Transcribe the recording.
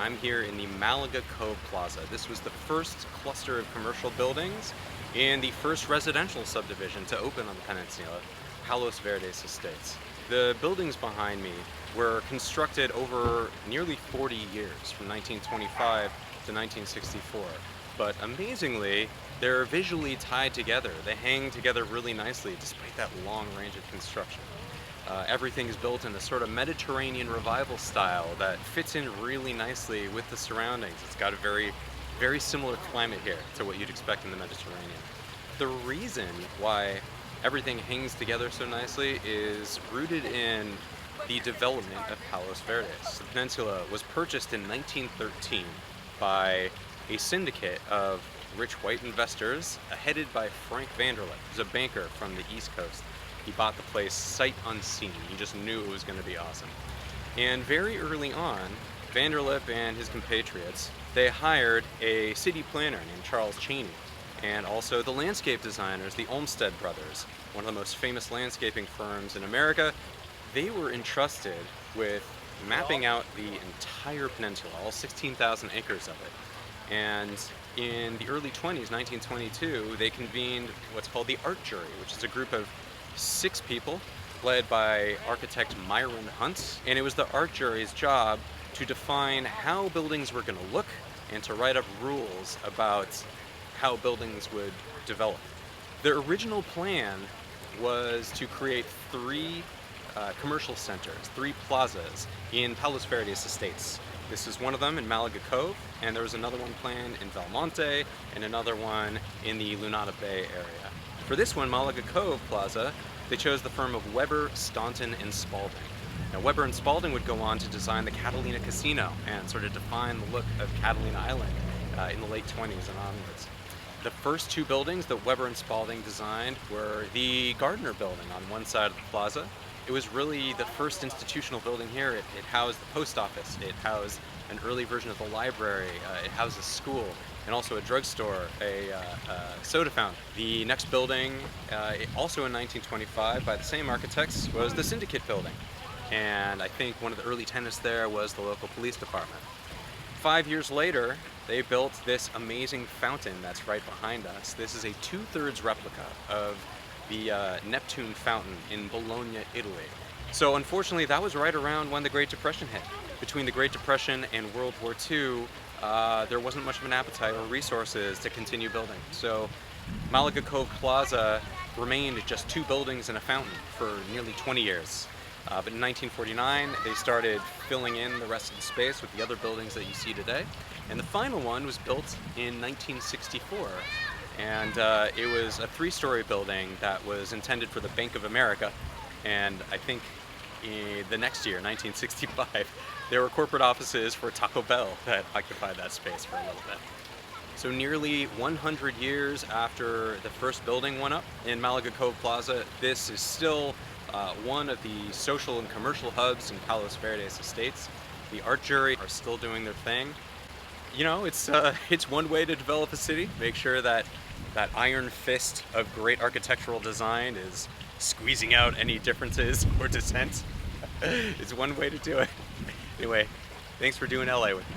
I'm here in the Malaga Cove Plaza. This was the first cluster of commercial buildings and the first residential subdivision to open on the peninsula, Palos Verdes estates. The buildings behind me were constructed over nearly 40 years, from 1925 to 1964. But amazingly, they're visually tied together. They hang together really nicely despite that long range of construction. Everything is built in a sort of Mediterranean revival style that fits in really nicely with the surroundings. It's got a very similar climate here to what you'd expect in the Mediterranean. The reason why everything hangs together so nicely is rooted in the development of Palos Verdes. The peninsula was purchased in 1913 by a syndicate of rich white investors headed by Frank Vanderlip, who's a banker from the East Coast. He bought the place sight unseen. He just knew it was going to be awesome. And very early on, Vanderlip and his compatriots, they hired a city planner named Charles Cheney, and also the landscape designers, the Olmsted brothers, one of the most famous landscaping firms in America. They were entrusted with mapping out the entire peninsula, all 16,000 acres of it. And in the early 20s, 1922, they convened what's called the Art Jury, which is a group of 6 people led by architect Myron Hunt. And it was the Art Jury's job to define how buildings were going to look and to write up rules about how buildings would develop. Their original plan was to create 3 commercial centers, 3 plazas in Palos Verdes estates. This is one of them in Malaga Cove, and there was another one planned in Belmonte and another one in the Lunada Bay area. For this one, Malaga Cove Plaza, they chose the firm of Weber, Staunton, and Spalding. Now, Weber and Spalding would go on to design the Catalina Casino and sort of define the look of Catalina Island in the late 20s and onwards. The first 2 buildings that Weber and Spalding designed were the Gardner Building on one side of the plaza. It was really the first institutional building here. It housed the post office, it housed an early version of the library, it housed a school, and also a drugstore, a soda fountain. The next building, also in 1925 by the same architects, was the Syndicate Building. And I think one of the early tenants there was the local police department. 5 years later, they built this amazing fountain that's right behind us. This is a 2/3 replica of the Neptune fountain in Bologna, Italy. So unfortunately, that was right around when the Great Depression hit. Between the Great Depression and World War II, there wasn't much of an appetite or resources to continue building. So Malaga Cove Plaza remained just 2 buildings and a fountain for nearly 20 years. But in 1949, they started filling in the rest of the space with the other buildings that you see today. And the final one was built in 1964. And it was a 3-story building that was intended for the Bank of America. And I think the next year, 1965, there were corporate offices for Taco Bell that occupied that space for a little bit. So nearly 100 years after the first building went up in Malaga Cove Plaza, this is still one of the social and commercial hubs in Palos Verdes estates. The Art Jury are still doing their thing. You know, it's one way to develop a city. Make sure that that iron fist of great architectural design is squeezing out any differences or dissent. It's one way to do it. Anyway, thanks for doing LA with me.